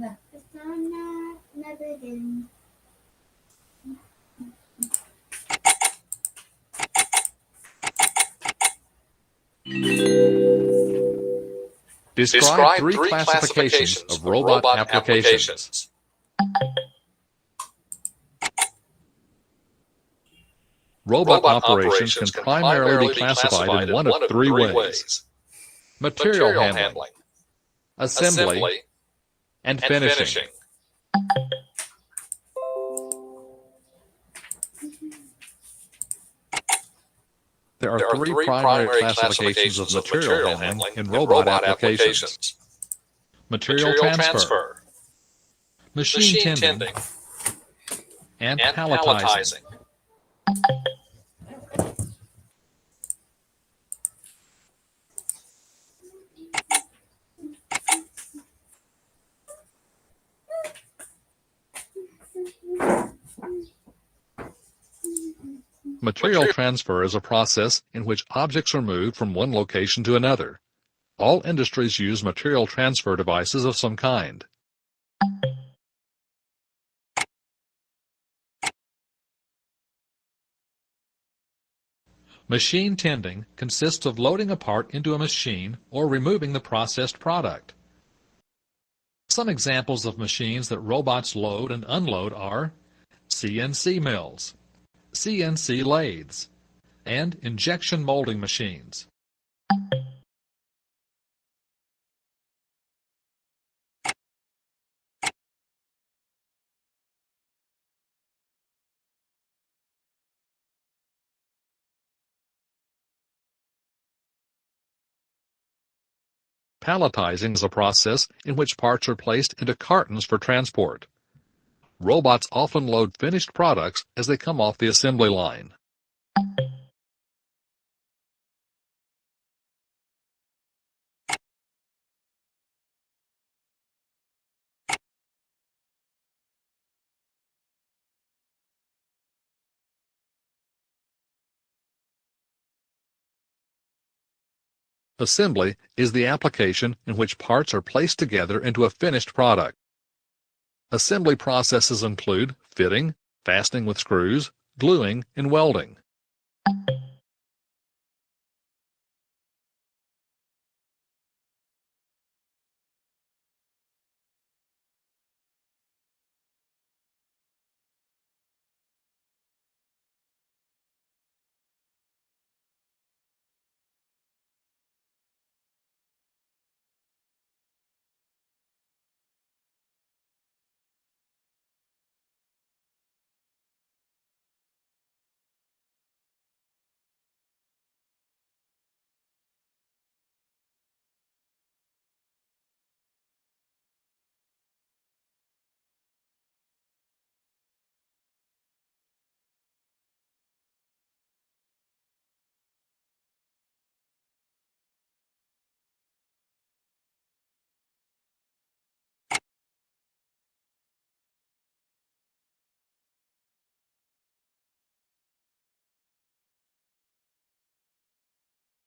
Persona never did. Describe three classifications of robot applications. Robot operations can primarily be classified in one of three ways: material handling, assembly, and finishing. There are three primary classifications of material handling in robot applications: material transfer, machine tending, and palletizing. Material transfer is a process in which objects are moved from one location to another. All industries use material transfer devices of some kind. Machine tending consists of loading a part into a machine or removing the processed product. Some examples of machines that robots load and unload are CNC mills, CNC lathes, and injection molding machines. Palletizing is a process in which parts are placed into cartons for transport. Robots often load finished products as they come off the assembly line. Assembly is the application in which parts are placed together into a finished product. Assembly processes include fitting, fastening with screws, gluing, and welding.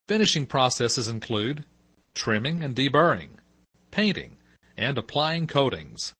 Finishing processes include trimming and deburring, painting, and applying coatings.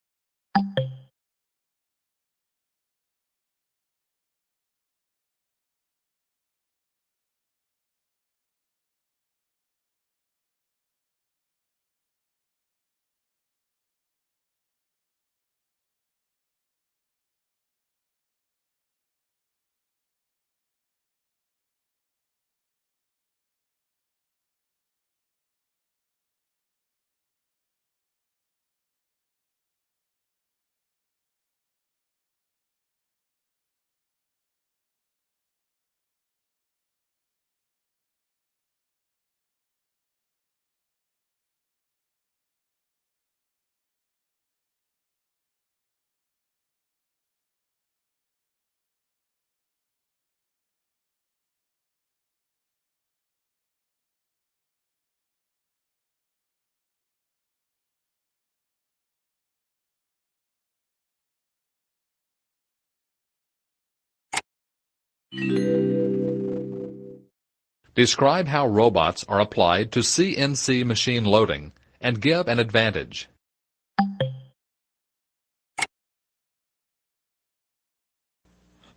Describe how robots are applied to CNC machine loading and give an advantage.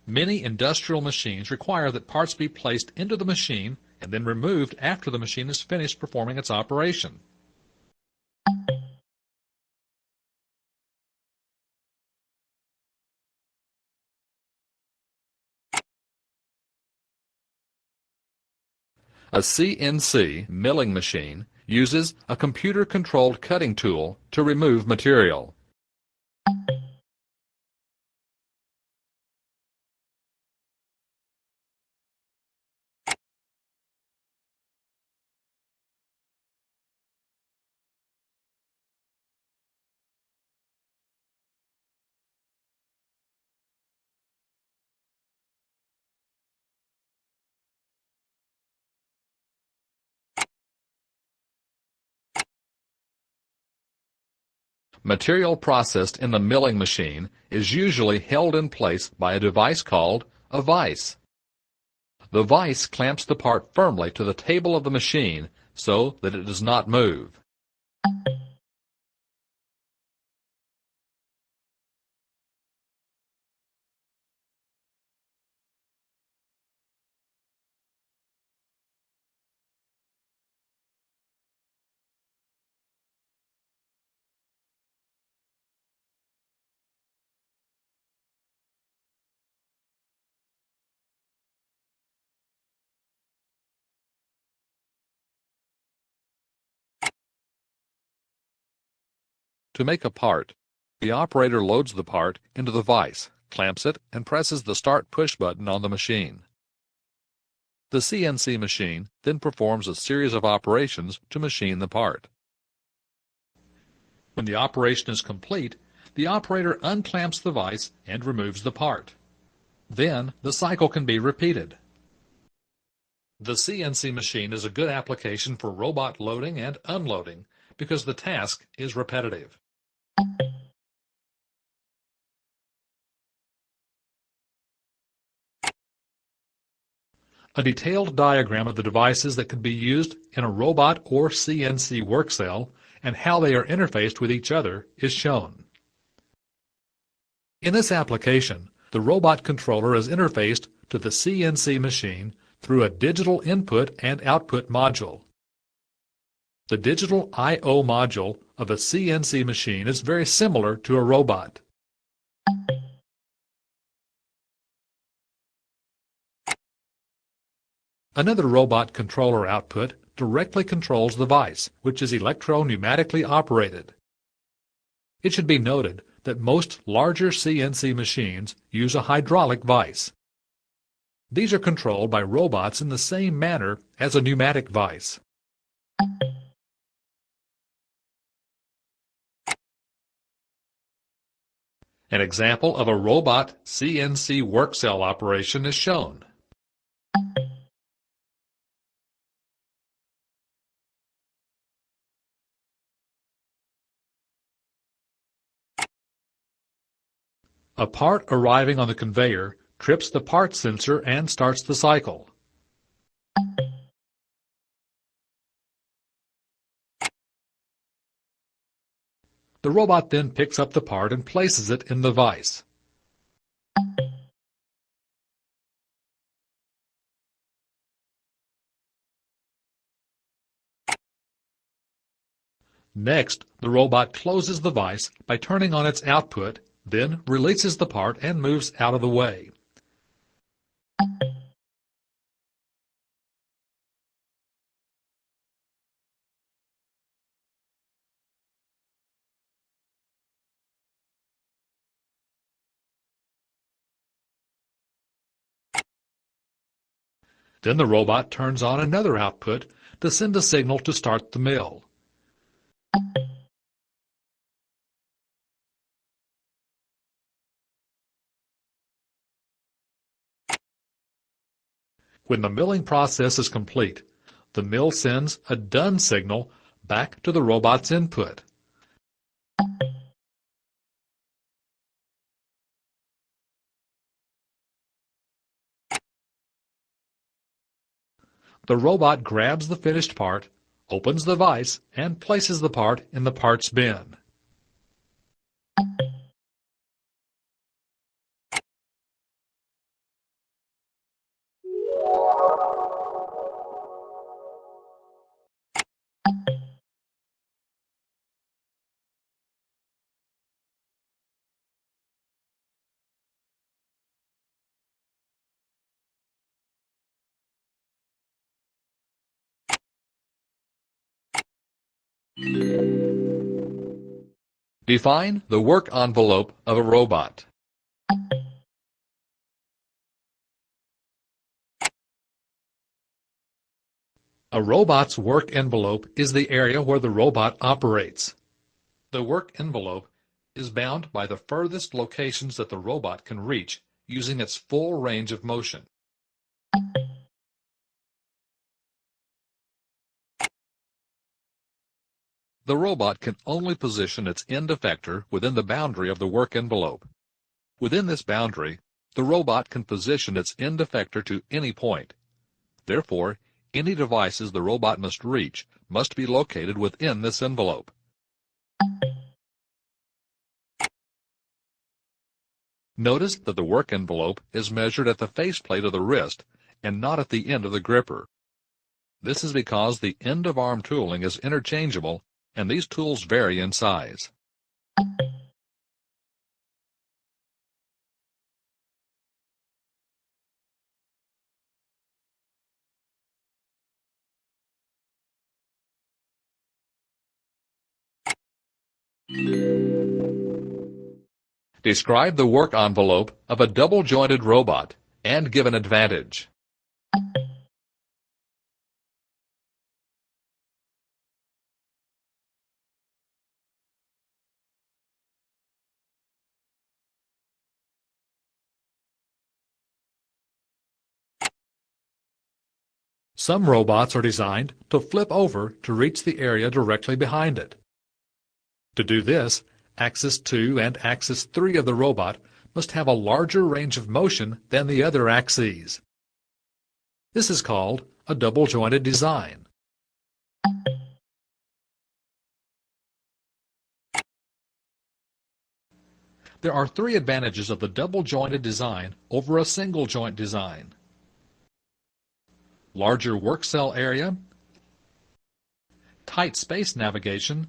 Many industrial machines require that parts be placed into the machine and then removed after the machine is finished performing its operation. A CNC milling machine uses a computer-controlled cutting tool to remove material. Material processed in the milling machine is usually held in place by a device called a vise. The vise clamps the part firmly to the table of the machine so that it does not move. To make a part, the operator loads the part into the vise, clamps it, and presses the Start Push button on the machine. The CNC machine then performs a series of operations to machine the part. When the operation is complete, the operator unclamps the vise and removes the part. Then the cycle can be repeated. The CNC machine is a good application for robot loading and unloading because the task is repetitive. A detailed diagram of the devices that can be used in a robot or CNC work cell and how they are interfaced with each other is shown. In this application, the robot controller is interfaced to the CNC machine through a digital input and output module. The digital I/O module of a CNC machine is very similar to a robot. Another robot controller output directly controls the vise, which is electro-pneumatically operated. It should be noted that most larger CNC machines use a hydraulic vise. These are controlled by robots in the same manner as a pneumatic vise. An example of a robot CNC work cell operation is shown. A part arriving on the conveyor trips the part sensor and starts the cycle. The robot then picks up the part and places it in the vise. Next, the robot closes the vise by turning on its output, then releases the part and moves out of the way. Then the robot turns on another output to send a signal to start the mill. When the milling process is complete, the mill sends a done signal back to the robot's input. The robot grabs the finished part, opens the vise, and places the part in the parts bin. Define the work envelope of a robot. A robot's work envelope is the area where the robot operates. The work envelope is bound by the furthest locations that the robot can reach using its full range of motion. The robot can only position its end effector within the boundary of the work envelope. Within this boundary, the robot can position its end effector to any point. Therefore, any devices the robot must reach must be located within this envelope. Notice that the work envelope is measured at the faceplate of the wrist and not at the end of the gripper. This is because the end of arm tooling is interchangeable and these tools vary in size. Describe the work envelope of a double-jointed robot and give an advantage. Some robots are designed to flip over to reach the area directly behind it. To do this, axis 2 and axis 3 of the robot must have a larger range of motion than the other axes. This is called a double-jointed design. There are three advantages of the double-jointed design over a single-joint design: larger work cell area, tight space navigation,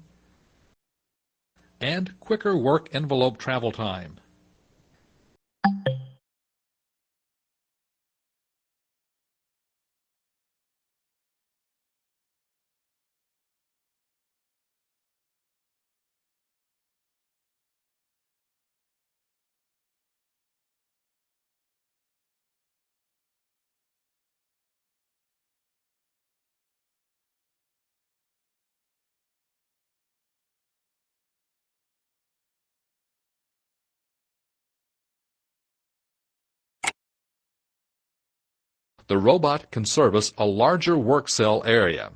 and quicker work envelope travel time. The robot can service a larger work cell area.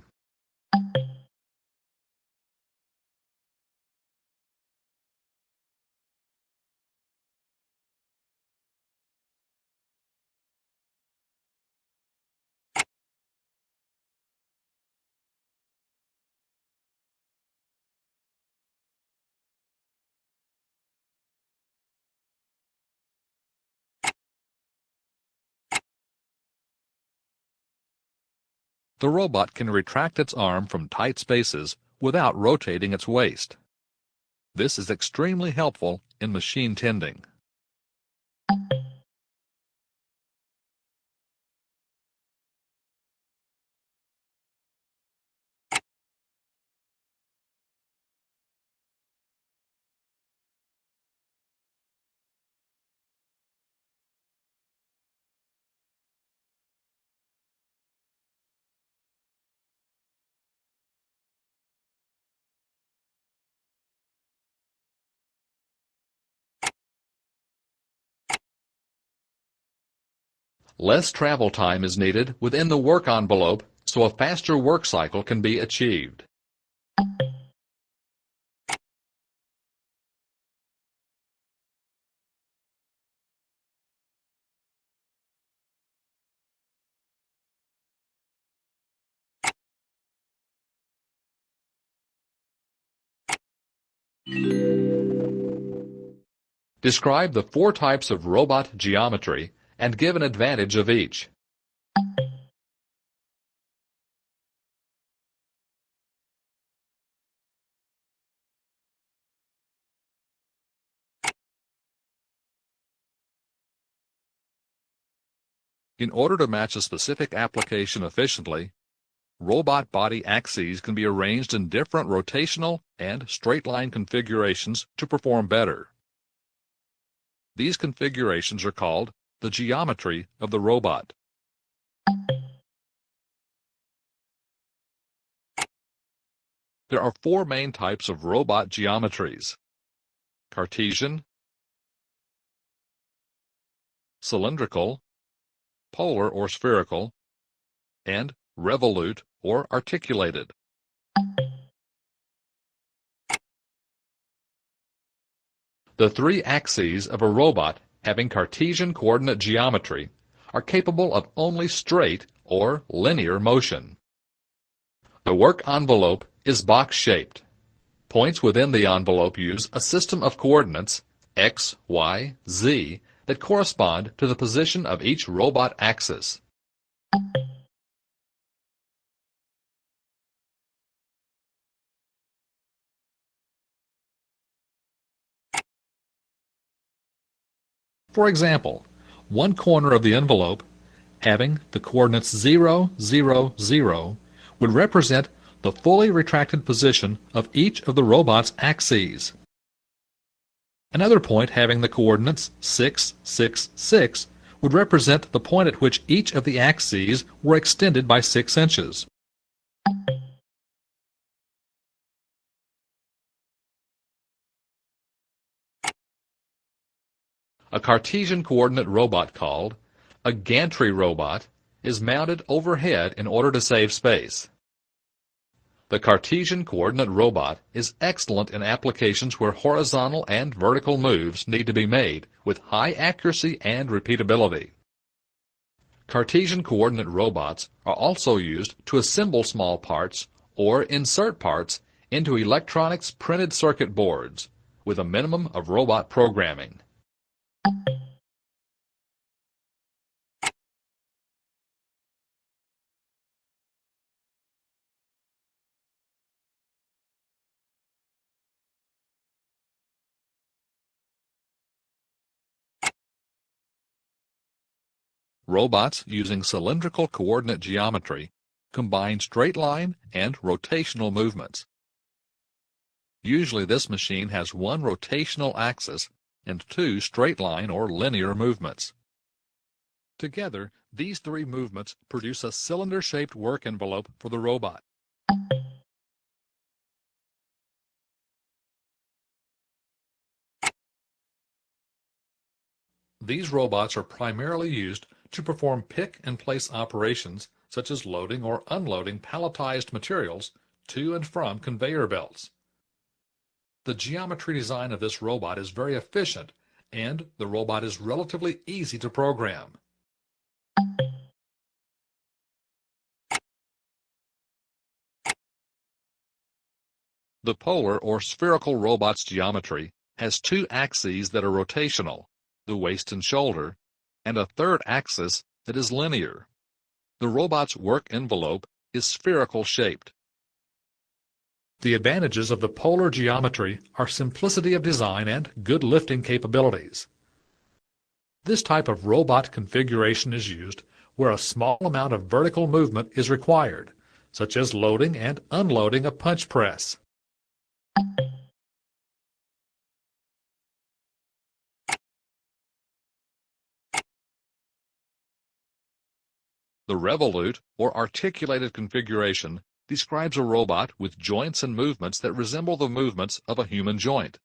The robot can retract its arm from tight spaces without rotating its waist. This is extremely helpful in machine tending. Less travel time is needed within the work envelope, so a faster work cycle can be achieved. Describe the four types of robot geometry and give an advantage of each. In order to match a specific application efficiently, Robot body axes can be arranged in different rotational and straight-line configurations to perform better. These configurations are called the geometry of the robot. There are four main types of robot geometries: Cartesian, cylindrical, polar or spherical, and revolute or articulated. The three axes of a robot having Cartesian coordinate geometry are capable of only straight or linear motion. The work envelope is box-shaped. Points within the envelope use a system of coordinates x, y, z that correspond to the position of each robot axis. For example, one corner of the envelope having the coordinates 0, 0, 0 would represent the fully retracted position of each of the robot's axes. Another point having the coordinates 6, 6, 6 would represent the point at which each of the axes were extended by 6 inches. A Cartesian coordinate robot called a gantry robot is mounted overhead in order to save space. The Cartesian coordinate robot is excellent in applications where horizontal and vertical moves need to be made with high accuracy and repeatability. Cartesian coordinate robots are also used to assemble small parts or insert parts into electronics printed circuit boards with a minimum of robot programming. Robots using cylindrical coordinate geometry combine straight line and rotational movements. Usually this machine has one rotational axis and two straight line or linear movements. Together, these three movements produce a cylinder-shaped work envelope for the robot. These robots are primarily used to perform pick-and-place operations such as loading or unloading palletized materials to and from conveyor belts. The geometry design of this robot is very efficient, and the robot is relatively easy to program. The polar or spherical robot's geometry has two axes that are rotational, the waist and shoulder, and a third axis that is linear. The robot's work envelope is spherical shaped. The advantages of the polar geometry are simplicity of design and good lifting capabilities. This type of robot configuration is used where a small amount of vertical movement is required, such as loading and unloading a punch press. The revolute, or articulated configuration, describes a robot with joints and movements that resemble the movements of a human joint.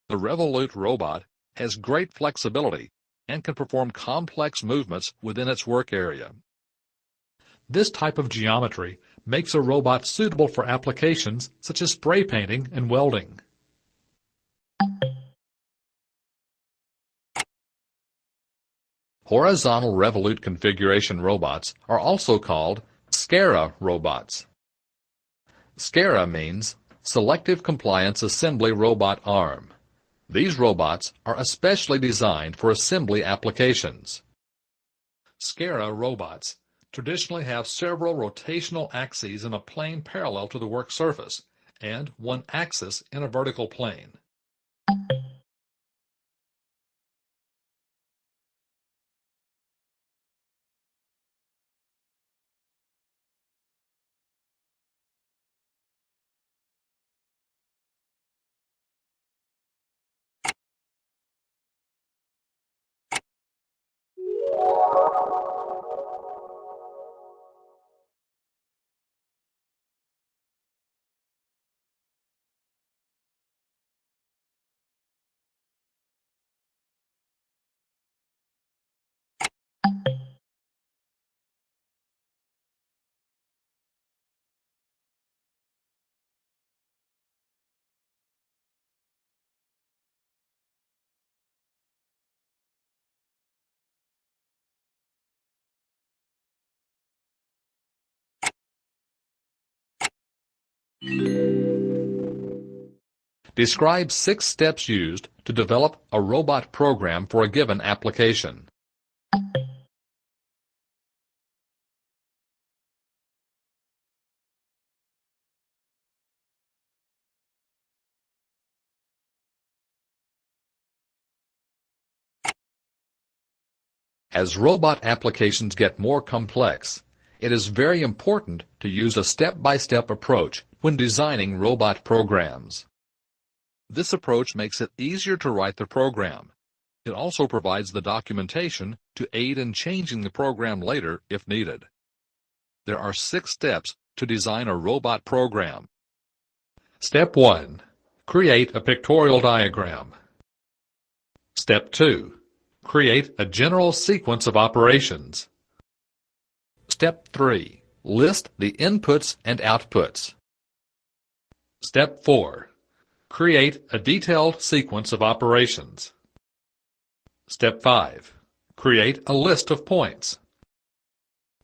The revolute robot has great flexibility and can perform complex movements within its work area. This type of geometry makes a robot suitable for applications such as spray painting and welding. Horizontal revolute configuration robots are also called SCARA robots. SCARA means Selective Compliance Assembly Robot Arm. These robots are especially designed for assembly applications. SCARA robots traditionally have several rotational axes in a plane parallel to the work surface and one axis in a vertical plane. Describe 6 steps used to develop a robot program for a given application. As robot applications get more complex, it is very important to use a step-by-step approach when designing robot programs. This approach makes it easier to write the program. It also provides the documentation to aid in changing the program later if needed. There are 6 steps to design a robot program. Step 1. Create a pictorial diagram. Step 2. Create a general sequence of operations. Step 3. List the inputs and outputs. Step 4. Create a detailed sequence of operations. Step 5. Create a list of points.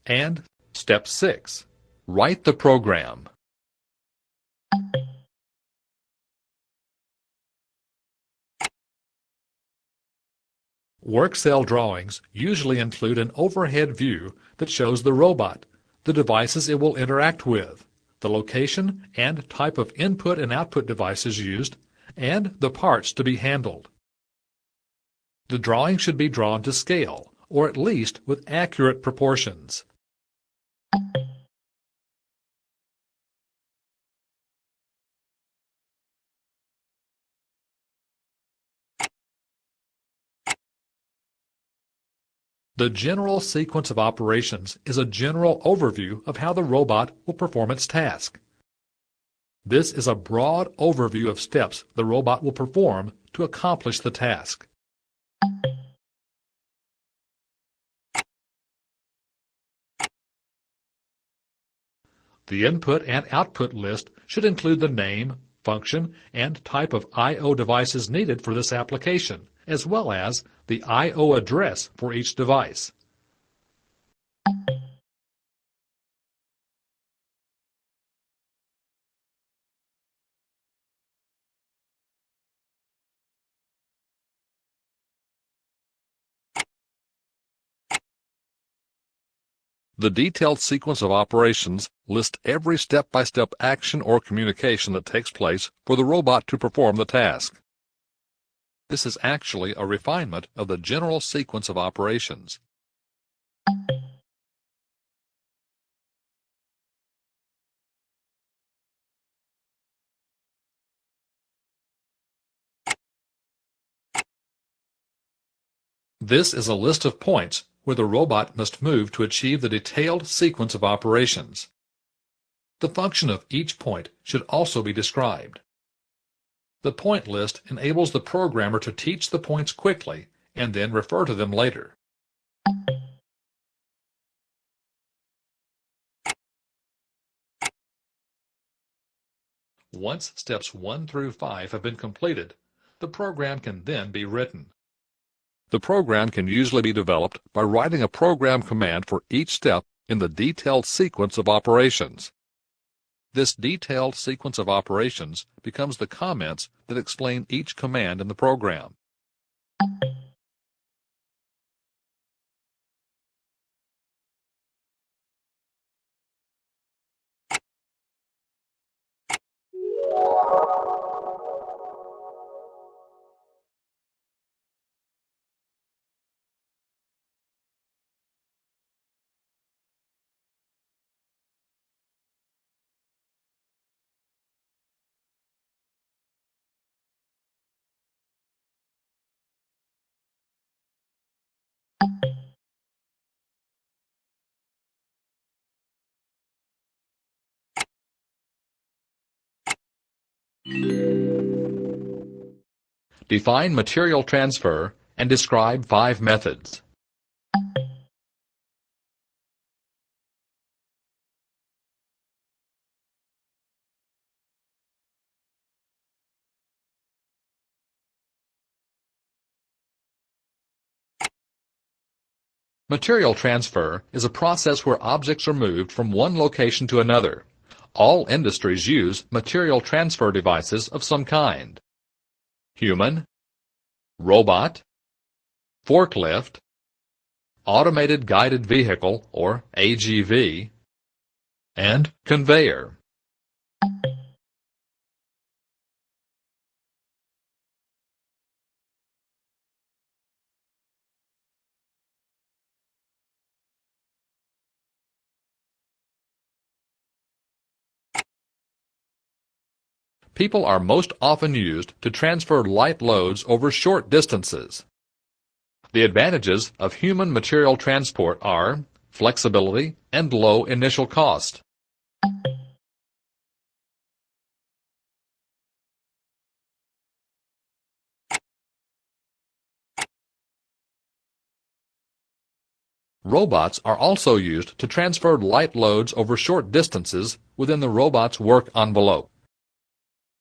And Step 6. Write the program. Work cell drawings usually include an overhead view that shows the robot, the devices it will interact with, the location and type of input and output devices used, and the parts to be handled. The drawing should be drawn to scale, or at least with accurate proportions. The general sequence of operations is a general overview of how the robot will perform its task. This is a broad overview of steps the robot will perform to accomplish the task. The input and output list should include the name, function, and type of I/O devices needed for this application, as well as the I/O address for each device. The detailed sequence of operations lists every step-by-step action or communication that takes place for the robot to perform the task. This is actually a refinement of the general sequence of operations. This is a list of points where the robot must move to achieve the detailed sequence of operations. The function of each point should also be described. The point list enables the programmer to teach the points quickly and then refer to them later. Once steps 1 through 5 have been completed, the program can then be written. The program can usually be developed by writing a program command for each step in the detailed sequence of operations. This detailed sequence of operations becomes the comments that explain each command in the program. Define material transfer and describe 5 methods. Material transfer is a process where objects are moved from one location to another. All industries use material transfer devices of some kind. Human, robot, forklift, automated guided vehicle or AGV, and conveyor. People are most often used to transfer light loads over short distances. The advantages of human material transport are flexibility and low initial cost. Robots are also used to transfer light loads over short distances within the robot's work envelope.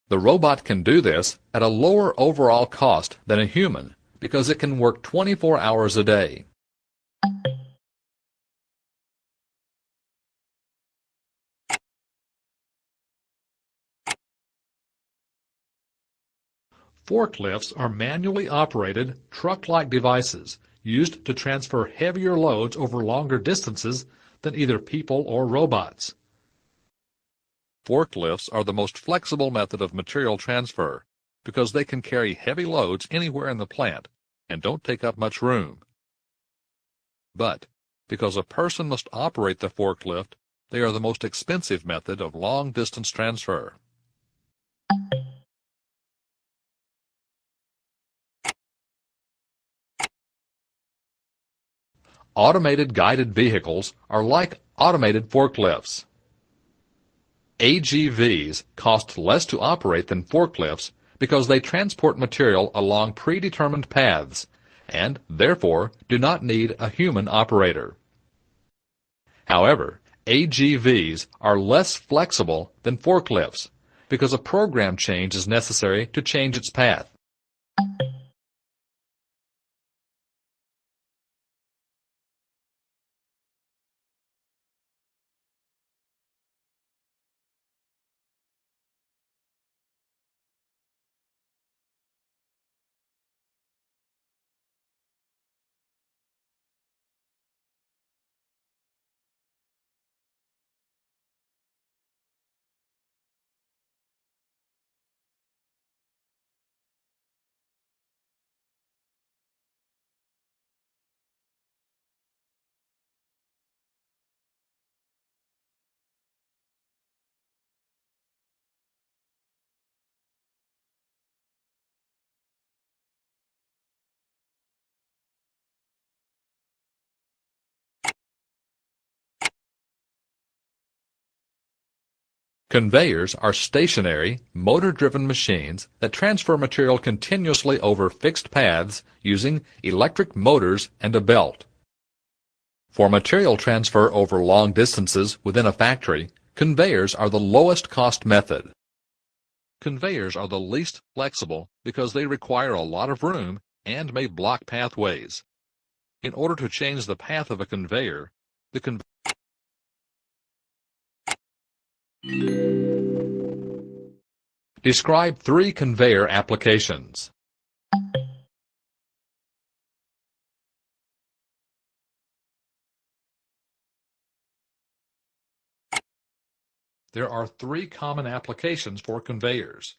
The robot can do this at a lower overall cost than a human because it can work 24 hours a day. Forklifts are manually operated, truck-like devices used to transfer heavier loads over longer distances than either people or robots. Forklifts are the most flexible method of material transfer because they can carry heavy loads anywhere in the plant and don't take up much room. But because a person must operate the forklift, they are the most expensive method of long-distance transfer. Automated guided vehicles are like automated forklifts. AGVs cost less to operate than forklifts because they transport material along predetermined paths and therefore do not need a human operator. However, AGVs are less flexible than forklifts because a program change is necessary to change its path. Conveyors are stationary, motor-driven machines that transfer material continuously over fixed paths using electric motors and a belt. For material transfer over long distances within a factory, conveyors are the lowest cost method. Conveyors are the least flexible because they require a lot of room and may block pathways. In order to change the path of a conveyor, the Describe 3 conveyor applications. There are 3 common applications for conveyors.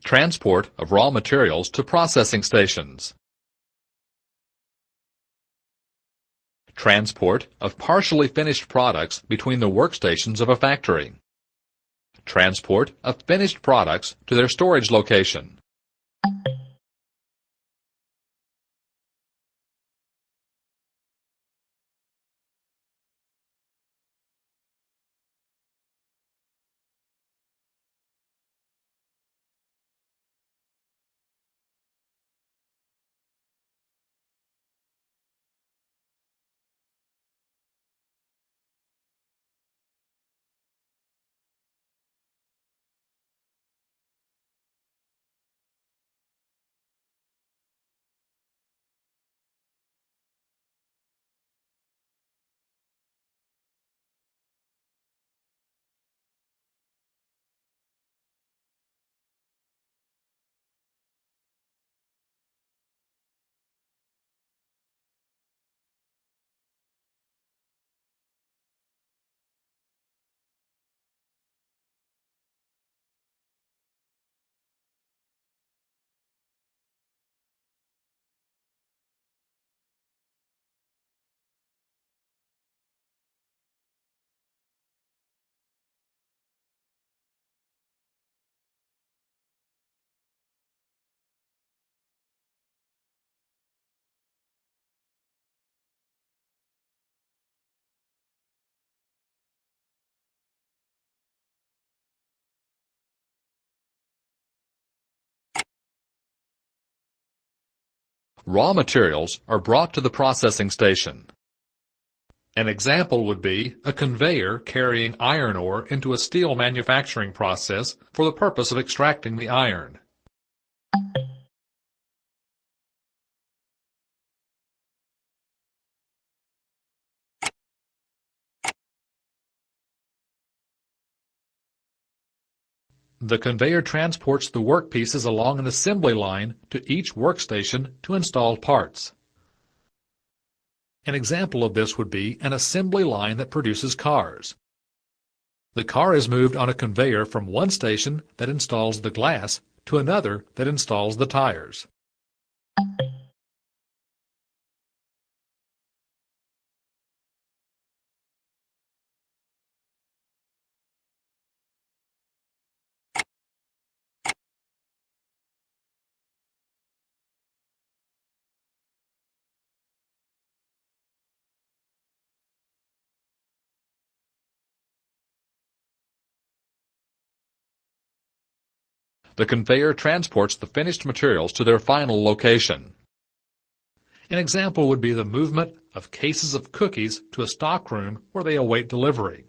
Transport of raw materials to processing stations. Transport of partially finished products between the workstations of a factory. Transport of finished products to their storage location. Raw materials are brought to the processing station. An example would be a conveyor carrying iron ore into a steel manufacturing process for the purpose of extracting the iron. The conveyor transports the workpieces along an assembly line to each workstation to install parts. An example of this would be an assembly line that produces cars. The car is moved on a conveyor from one station that installs the glass to another that installs the tires. The conveyor transports the finished materials to their final location. An example would be the movement of cases of cookies to a stockroom where they await delivery.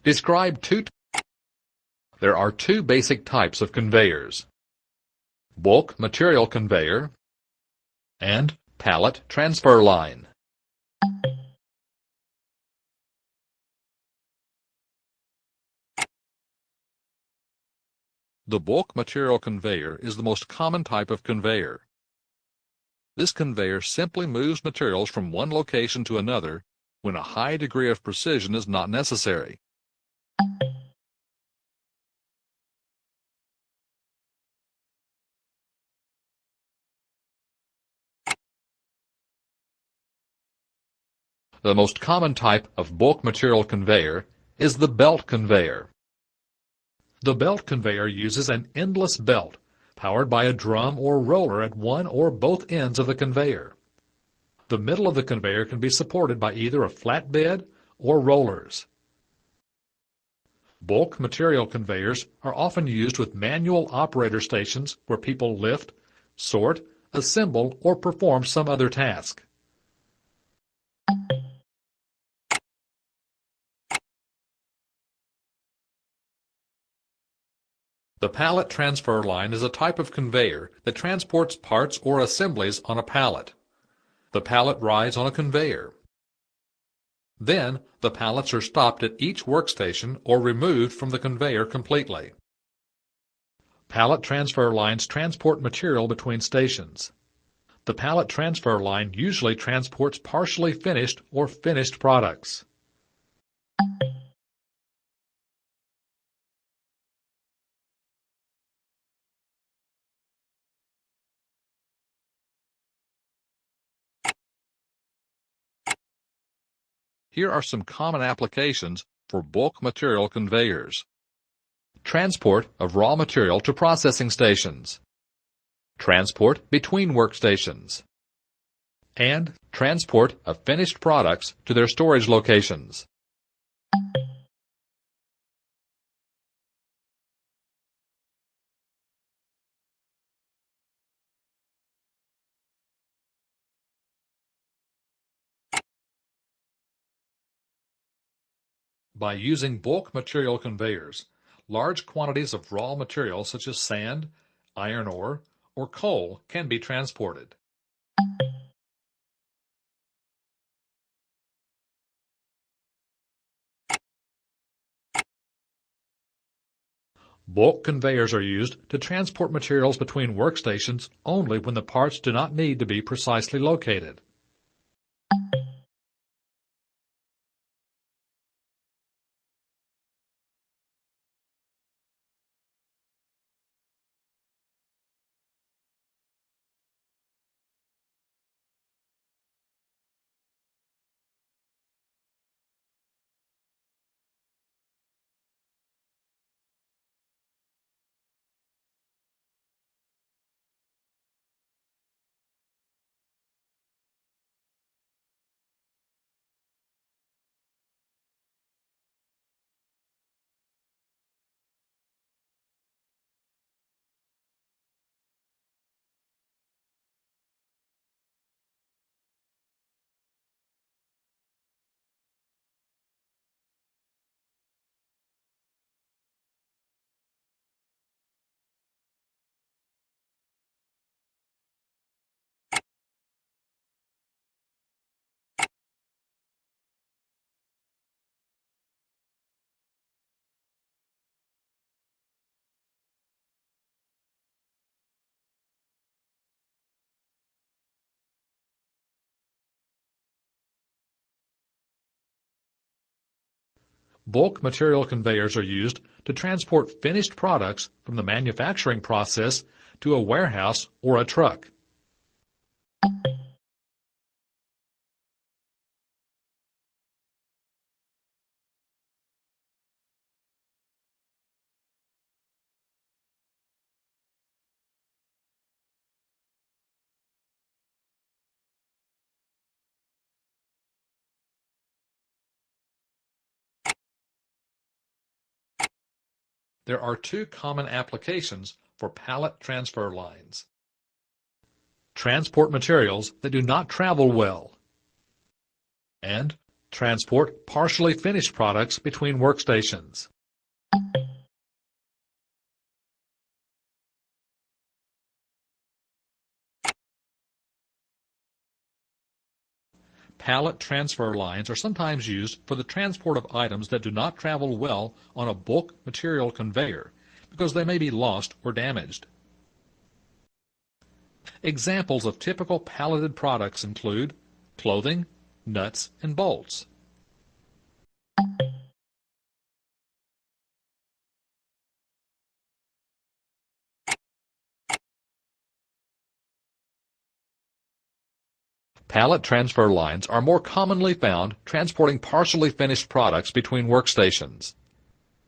Describe There are two basic types of conveyors: bulk material conveyor and pallet transfer line. The bulk material conveyor is the most common type of conveyor. This conveyor simply moves materials from one location to another when a high degree of precision is not necessary. The most common type of bulk material conveyor is the belt conveyor. The belt conveyor uses an endless belt powered by a drum or roller at one or both ends of the conveyor. The middle of the conveyor can be supported by either a flatbed or rollers. Bulk material conveyors are often used with manual operator stations where people lift, sort, assemble, or perform some other task. The pallet transfer line is a type of conveyor that transports parts or assemblies on a pallet. The pallet rides on a conveyor. Then, the pallets are stopped at each workstation or removed from the conveyor completely. Pallet transfer lines transport material between stations. The pallet transfer line usually transports partially finished or finished products. Here are some common applications for bulk material conveyors. Transport of raw material to processing stations. Transport between workstations. And transport of finished products to their storage locations. By using bulk material conveyors, large quantities of raw material such as sand, iron ore, or coal can be transported. Bulk conveyors are used to transport materials between workstations only when the parts do not need to be precisely located. Bulk material conveyors are used to transport finished products from the manufacturing process to a warehouse or a truck. There are two common applications for pallet transfer lines. Transport materials that do not travel well, and transport partially finished products between workstations. Pallet transfer lines are sometimes used for the transport of items that do not travel well on a bulk material conveyor because they may be lost or damaged. Examples of typical palleted products include clothing, nuts, and bolts. Pallet transfer lines are more commonly found transporting partially finished products between workstations.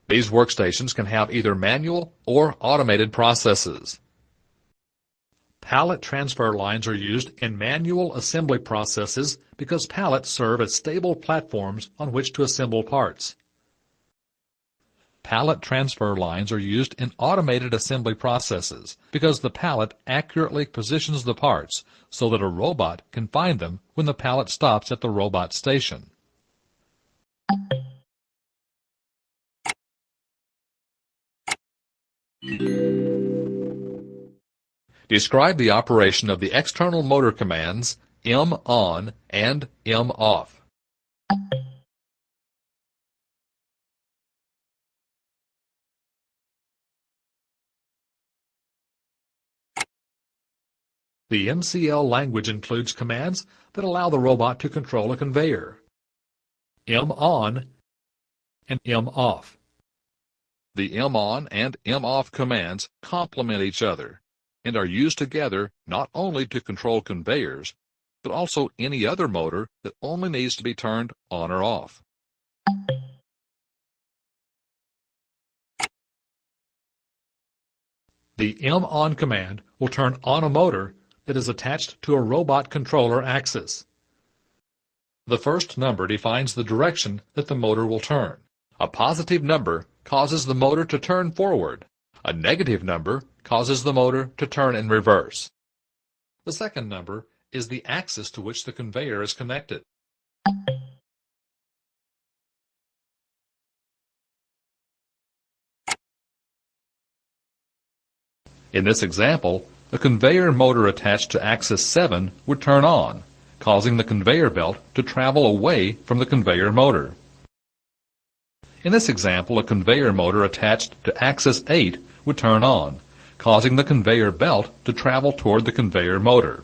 These workstations can have either manual or automated processes. Pallet transfer lines are used in manual assembly processes because pallets serve as stable platforms on which to assemble parts. Pallet transfer lines are used in automated assembly processes because the pallet accurately positions the parts so that a robot can find them when the pallet stops at the robot station. Describe the operation of the external motor commands M on and M off. The MCL language includes commands that allow the robot to control a conveyor. M-on and M-off. The M-on and M-off commands complement each other and are used together not only to control conveyors, but also any other motor that only needs to be turned on or off. The M-on command will turn on a motor that is attached to a robot controller axis. The first number defines the direction that the motor will turn. A positive number causes the motor to turn forward. A negative number causes the motor to turn in reverse. The second number is the axis to which the conveyor is connected. In this example, a conveyor motor attached to axis 7 would turn on, causing the conveyor belt to travel away from the conveyor motor. In this example, a conveyor motor attached to axis 8 would turn on, causing the conveyor belt to travel toward the conveyor motor.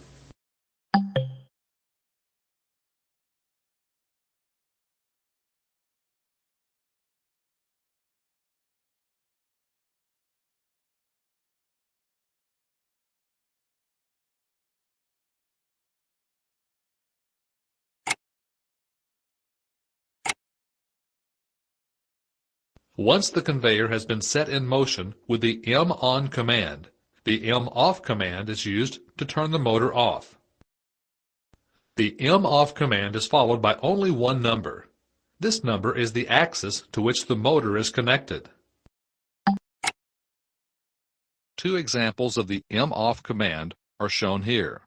Once the conveyor has been set in motion with the M-on command, the M-off command is used to turn the motor off. The M-off command is followed by only one number. This number is the axis to which the motor is connected. Two examples of the M-off command are shown here.